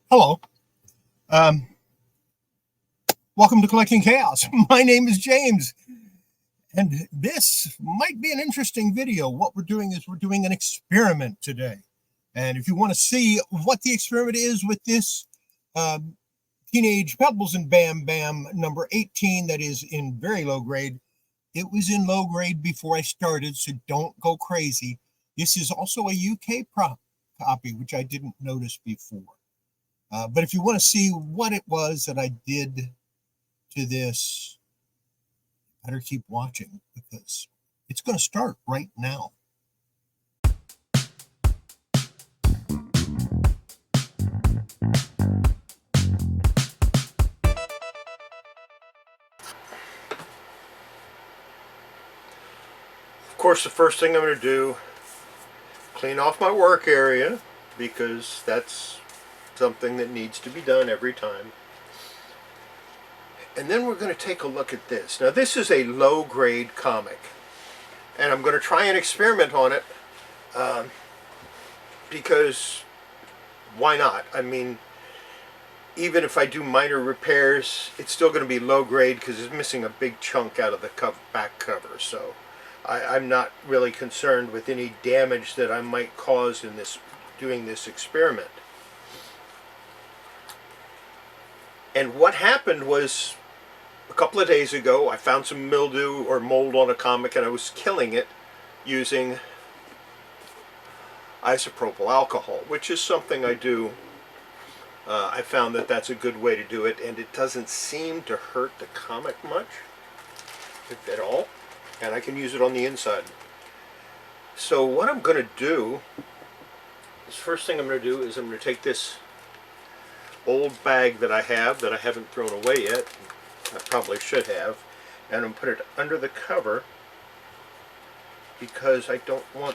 Hello. Um, Welcome to Collecting Chaos. My name is James, and this might be an interesting video. What we're doing is we're doing an experiment today. And if you want to see what the experiment is with this Teenage Pebbles and Bamm number 18 that is in very low grade, it was in low grade before I started, so don't go crazy. This is also a UK copy, which I didn't notice before. But if you want to see what it was that I did to this, better keep watching because it's going to start right now. Of course, the first thing I'm going to do, clean off my work area because that's something that needs to be done every time. And then we're going to take a look at this. Now, this is a low-grade comic, and I'm going to try and experiment on it because why not? I mean, even if I do minor repairs, it's still going to be low-grade because it's missing a big chunk out of the back cover. So I'm not really concerned with any damage that I might cause in this doing this experiment. And what happened was, a couple of days ago, I found some mildew or mold on a comic, and I was killing it using isopropyl alcohol, which is something I do. I found that that's a good way to do it, and it doesn't seem to hurt the comic much, if at all, and I can use it on the inside. So what I'm going to do, the first thing I'm going to do is I'm going to take this old bag that I haven't thrown away yet, I probably should have, and I'm put it under the cover because I don't want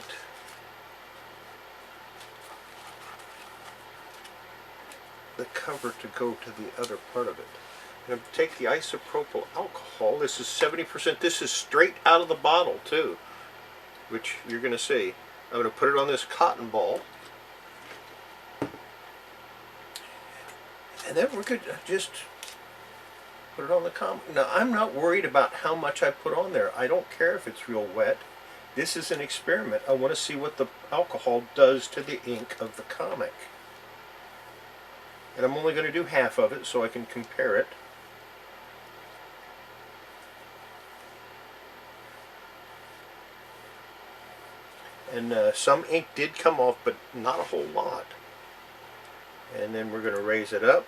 the cover to go to the other part of it. And I'm going to take the isopropyl alcohol. This is 70%. This is straight out of the bottle too, which you're going to see. I'm going to put it on this cotton ball. And then we're going to just put it on the comic. Now, I'm not worried about how much I put on there. I don't care if it's real wet. This is an experiment. I want to see what the alcohol does to the ink of the comic. And I'm only going to do half of it so I can compare it. And some ink did come off, but not a whole lot. And then we're going to raise it up.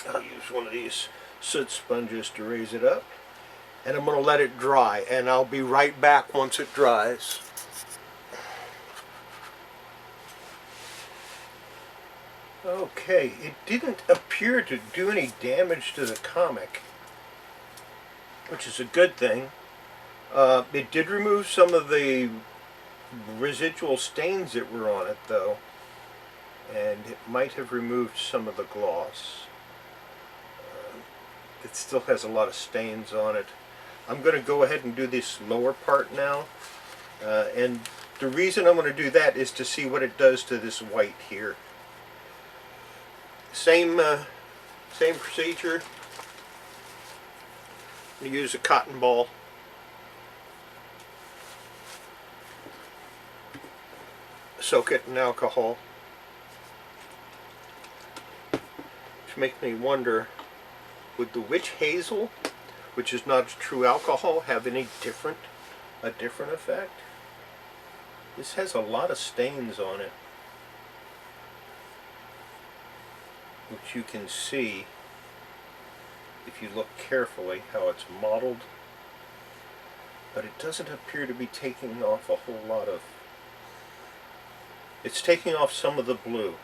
I'll use one of these soot sponges to raise it up. And I'm going to let it dry, and I'll be right back once it dries. Okay, it didn't appear to do any damage to the comic, which is a good thing. It did remove some of the residual stains that were on it though, and it might have removed some of the gloss. It still has a lot of stains on it. I'm going to go ahead and do this lower part now, and the reason I'm going to do that is to see what it does to this white here. Same procedure. I'm going to use a cotton ball. Soak it in alcohol. Which makes me wonder, would the witch hazel, which is not true alcohol, have a different effect? This has a lot of stains on it, which you can see if you look carefully how it's mottled, but it doesn't appear to be taking off a whole lot of. It's taking off some of the blue,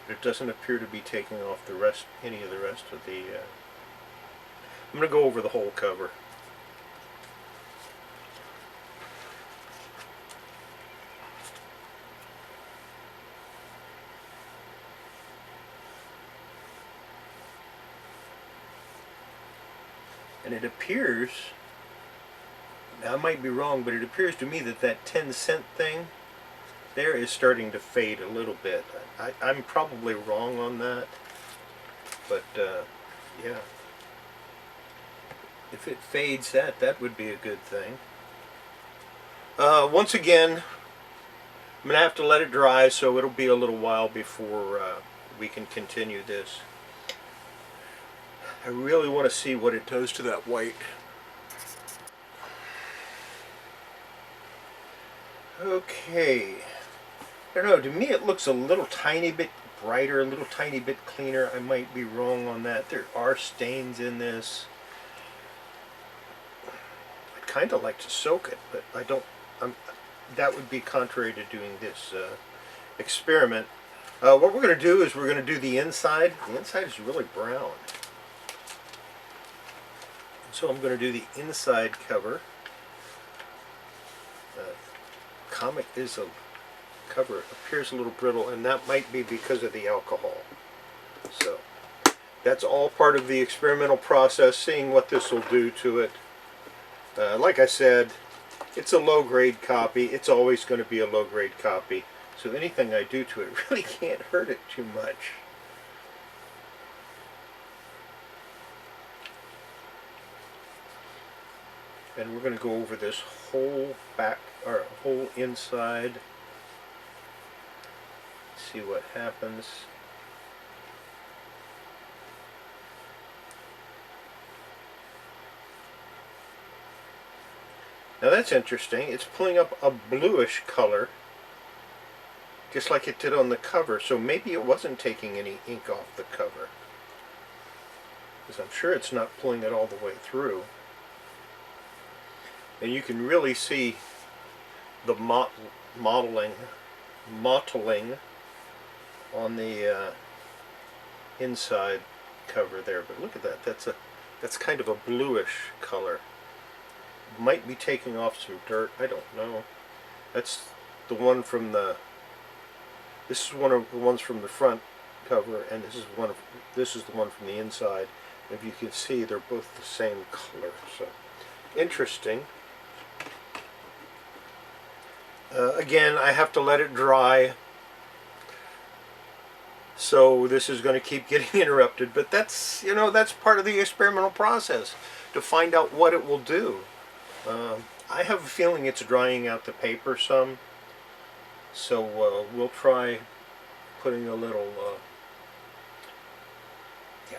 but it doesn't appear to be taking off the rest, any of the rest of the. I'm going to go over the whole cover. And it appears Now, I might be wrong, but it appears to me that that 10-cent thing there is starting to fade a little bit. I'm probably wrong on that, but yeah. If it fades, that would be a good thing. Once again, I'm going to have to let it dry, so it'll be a little while before we can continue this. I really want to see what it does to that white. Okay. I don't know, to me it looks a little tiny bit brighter, a little tiny bit cleaner. I might be wrong on that. There are stains in this. I'd kind of like to soak it, but I don't. That would be contrary to doing this experiment. What we're going to do is we're going to do the inside. The inside is really brown. So I'm going to do the inside cover. Comic is a cover. It appears a little brittle, and that might be because of the alcohol. So that's all part of the experimental process, seeing what this will do to it. Like I said, it's a low-grade copy. It's always going to be a low-grade copy. So anything I do to it really can't hurt it too much. And we're going to go over this whole back, or whole inside. See what happens. Now that's interesting. It's pulling up a bluish color, just like it did on the cover. So maybe it wasn't taking any ink off the cover, because I'm sure it's not pulling it all the way through. And you can really see the mottling on the inside cover there. But look at that. That's kind of a bluish color. Might be taking off some dirt. I don't know. That's the one from the. This is one of the ones from the front cover, and this is the one from the inside. If you can see, they're both the same color. So interesting. Again, I have to let it dry, so this is going to keep getting interrupted. But that's, you know, that's part of the experimental process, to find out what it will do. I have a feeling it's drying out the paper some, so we'll try putting a little, yeah.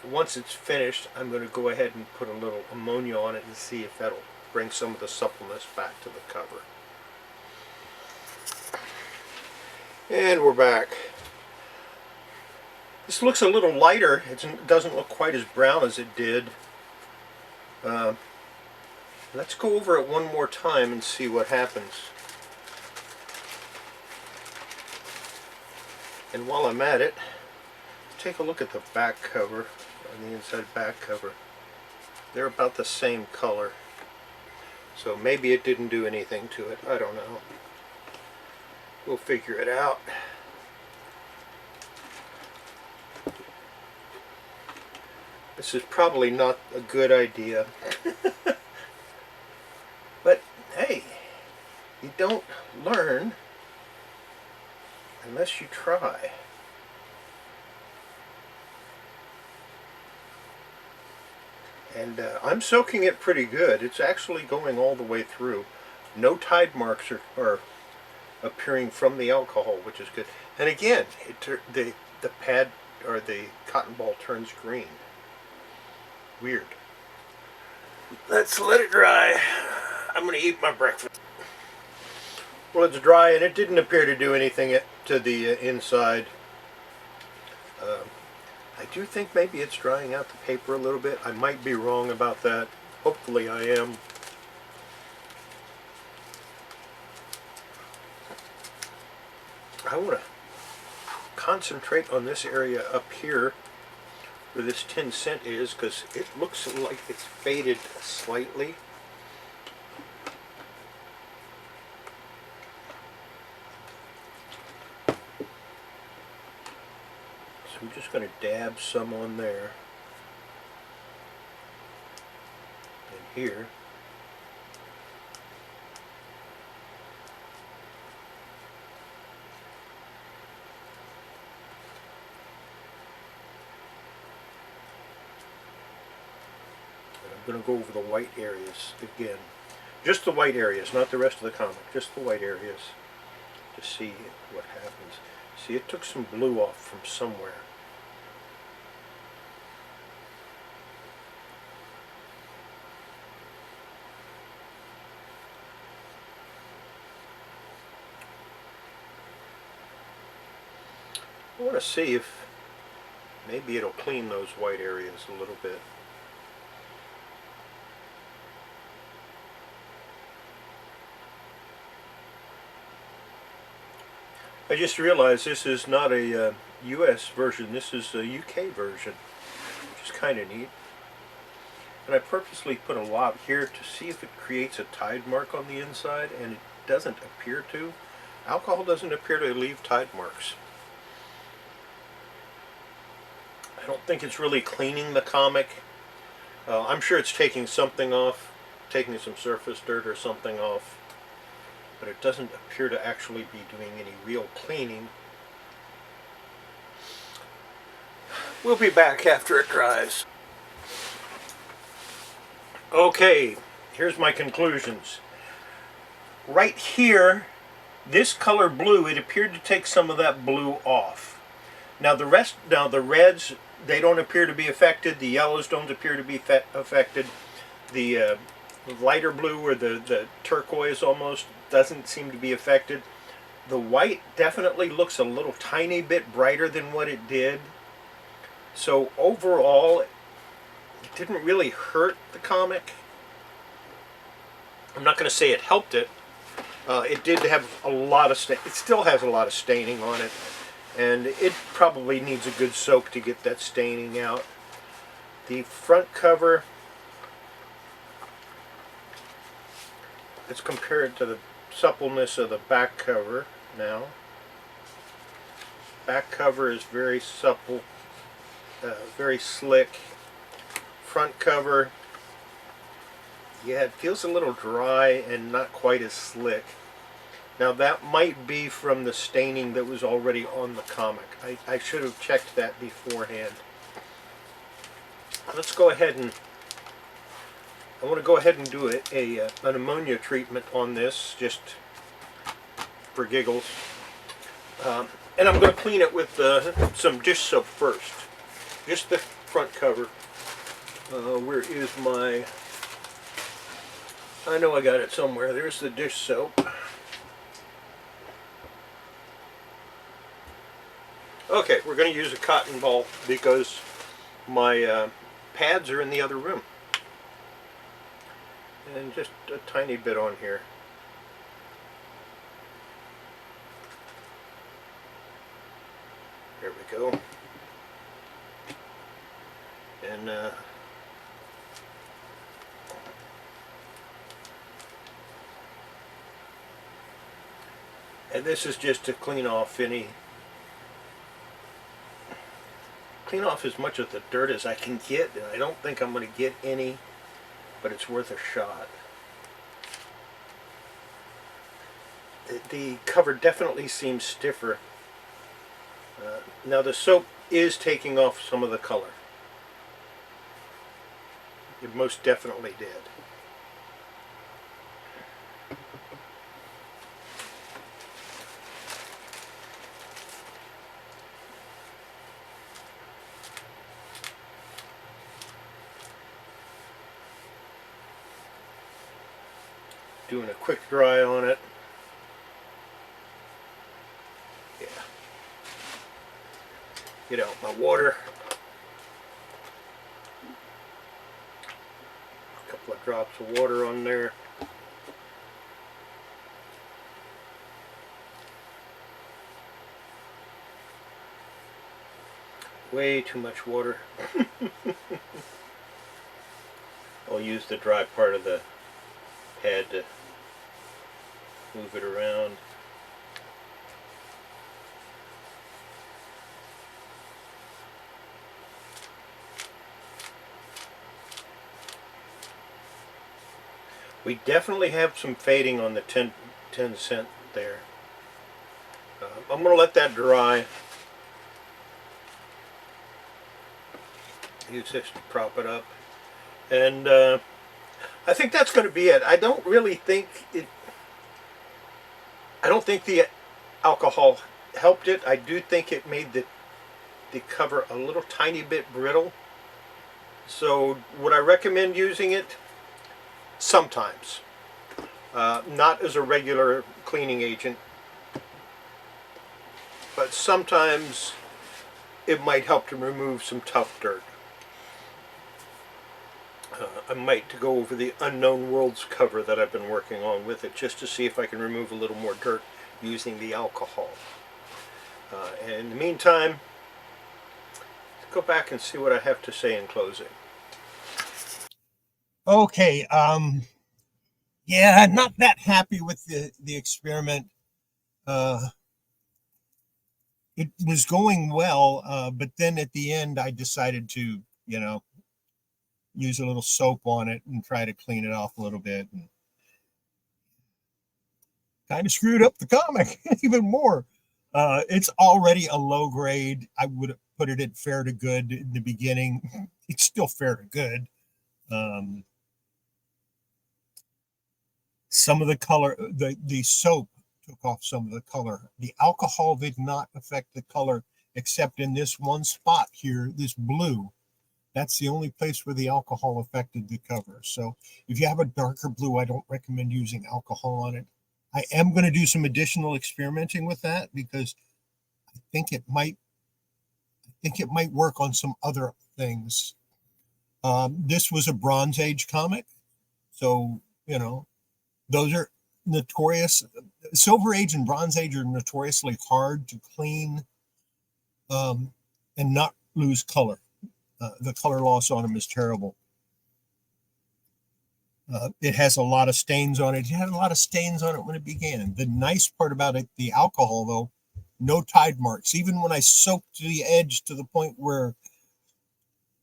Once it's finished, I'm going to go ahead and put a little ammonia on it and see if that'll bring some of the suppleness back to the cover. And we're back. This looks a little lighter. It doesn't look quite as brown as it did. Let's go over it one more time and see what happens. And while I'm at it, take a look at the back cover, on the inside back cover. They're about the same color. So maybe it didn't do anything to it. I don't know. We'll figure it out. This is probably not a good idea. But hey, you don't learn unless you try. And I'm soaking it pretty good. It's actually going all the way through. No tide marks are appearing from the alcohol, which is good. And again, the pad, or the cotton ball, turns green. Weird. Let's let it dry. I'm going to eat my breakfast. Well, it's dry, and it didn't appear to do anything to the inside. I do think maybe it's drying out the paper a little bit. I might be wrong about that. Hopefully I am. I want to concentrate on this area up here where this 10 cent is, because it looks like it's faded slightly. So I'm just going to dab some on there and here. going to go over the white areas again. Just the white areas, not the rest of the comic, just the white areas, to see what happens. See, it took some blue off from somewhere. I want to see if maybe it'll clean those white areas a little bit. I just realized this is not a US version, this is a UK version, which is kind of neat. And I purposely put a lot here to see if it creates a tide mark on the inside, and it doesn't appear to. Alcohol doesn't appear to leave tide marks. I don't think it's really cleaning the comic. I'm sure it's taking something off, taking some surface dirt or something off, but it doesn't appear to actually be doing any real cleaning. We'll be back after it dries. Okay, here's my conclusions. Right here, this color blue, it appeared to take some of that blue off. Now the reds, they don't appear to be affected. The yellows don't appear to be affected. The lighter blue, or the turquoise almost, doesn't seem to be affected. The white definitely looks a little tiny bit brighter than what it did. So overall, it didn't really hurt the comic. I'm not going to say it helped it. It did have a lot of it still has a lot of staining on it, and it probably needs a good soak to get that staining out. The front cover, let's compare it to the suppleness of the back cover now. Back cover is very supple, very slick. Front cover, yeah, it feels a little dry and not quite as slick. Now that might be from the staining that was already on the comic. I should have checked that beforehand. Let's go ahead and I want to go ahead and do an ammonia treatment on this, just for giggles. And I'm going to clean it with some dish soap first. Just the front cover. Where is my... I know I got it somewhere. There's the dish soap. Okay, we're going to use a cotton ball because my pads are in the other room. And just a tiny bit on here. There we go. And this is just to clean off as much of the dirt as I can get, and I don't think I'm going to get any, but it's worth a shot. The cover definitely seems stiffer. Now the soap is taking off some of the color. It most definitely did. Doing a quick dry on it. Yeah. Get out my water. A couple of drops of water on there. Way too much water. I'll use the dry part of the pad to move it around. We definitely have some fading on the 10 cent there. I'm going to let that dry. Use this to prop it up. And I think that's going to be it. I don't really think it. I don't think the alcohol helped it. I do think it made the cover a little tiny bit brittle. So would I recommend using it? Sometimes. Not as a regular cleaning agent, but sometimes it might help to remove some tough dirt. I might go over the Unknown Worlds cover that I've been working on with it just to see if I can remove a little more dirt using the alcohol. And in the meantime, let's go back and see what I have to say in closing. Okay, yeah, not that happy with the experiment. It was going well, but then at the end I decided to, use a little soap on it and try to clean it off a little bit, and kind of screwed up the comic even more. It's already a low grade. I would have put it at fair to good in the beginning. It's still fair to good. Some of the color, the soap took off some of the color. The alcohol did not affect the color except in this one spot here, this blue. That's the only place where the alcohol affected the cover. So if you have a darker blue, I don't recommend using alcohol on it. I am going to do some additional experimenting with that because I think it might work on some other things. This was a Bronze Age comic, so those are notorious. Silver Age and Bronze Age are notoriously hard to clean and not lose color. The color loss on them is terrible. It has a lot of stains on it. It had a lot of stains on it when it began. The nice part about it, the alcohol, though, no tide marks. Even when I soaked the edge to the point where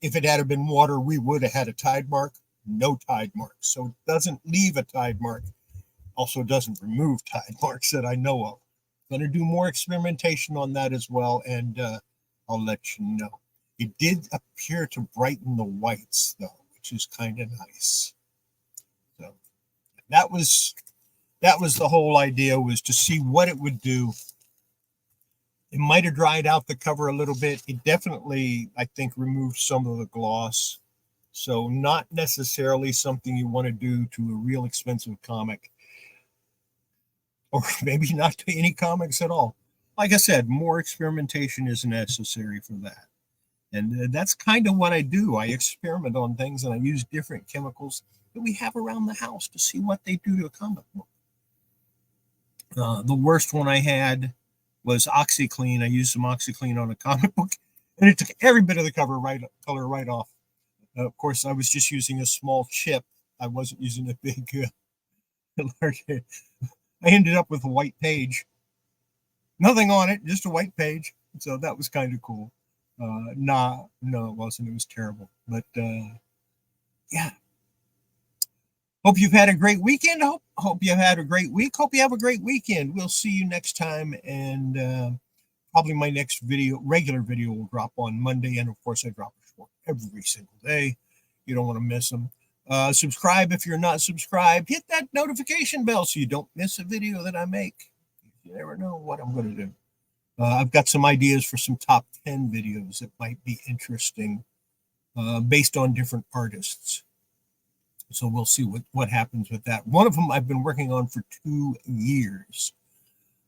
if it had been water, we would have had a tide mark. No tide marks. So it doesn't leave a tide mark. Also doesn't remove tide marks that I know of. I'm going to do more experimentation on that as well, and I'll let you know. It did appear to brighten the whites, though, which is kind of nice. So that was the whole idea, was to see what it would do. It might have dried out the cover a little bit. It definitely, I think, removed some of the gloss. So not necessarily something you want to do to a real expensive comic, or maybe not to any comics at all. Like I said, more experimentation is necessary for that. And that's kind of what I do. I experiment on things, and I use different chemicals that we have around the house to see what they do to a comic book. The worst one I had was OxyClean. I used some OxyClean on a comic book, and it took every bit of the color right off. Of course, I was just using a small chip. I wasn't using a big, large. I ended up with a white page. Nothing on it, just a white page. So that was kind of cool. No, it wasn't. It was terrible. But yeah. Hope you've had a great weekend. Hope you've had a great week. Hope you have a great weekend. We'll see you next time. And probably my next regular video will drop on Monday. And of course, I drop a short every single day. You don't want to miss them. Subscribe if you're not subscribed. Hit that notification bell so you don't miss a video that I make. You never know what I'm going to do. I've got some ideas for some top 10 videos that might be interesting based on different artists. So we'll see what happens with that. One of them I've been working on for 2 years.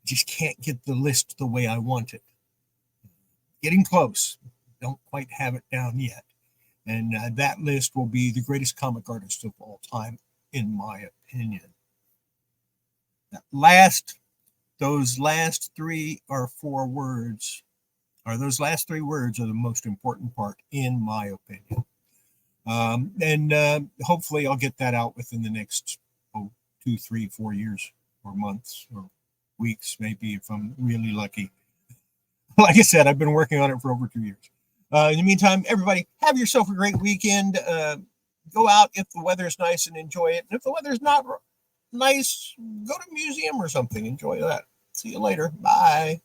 Just can't get the list the way I want it. Getting close. Don't quite have it down yet. And that list will be the greatest comic artist of all time, in my opinion. Those last 3 or 4 words, or those last 3 words are the most important part, in my opinion. And hopefully I'll get that out within the next 2, 3, 4 years, or months, or weeks, maybe, if I'm really lucky. Like I said, I've been working on it for over 2 years. In the meantime, everybody, have yourself a great weekend. Go out if the weather's nice and enjoy it. And if the weather's not nice, go to a museum or something. Enjoy that. See you later. Bye.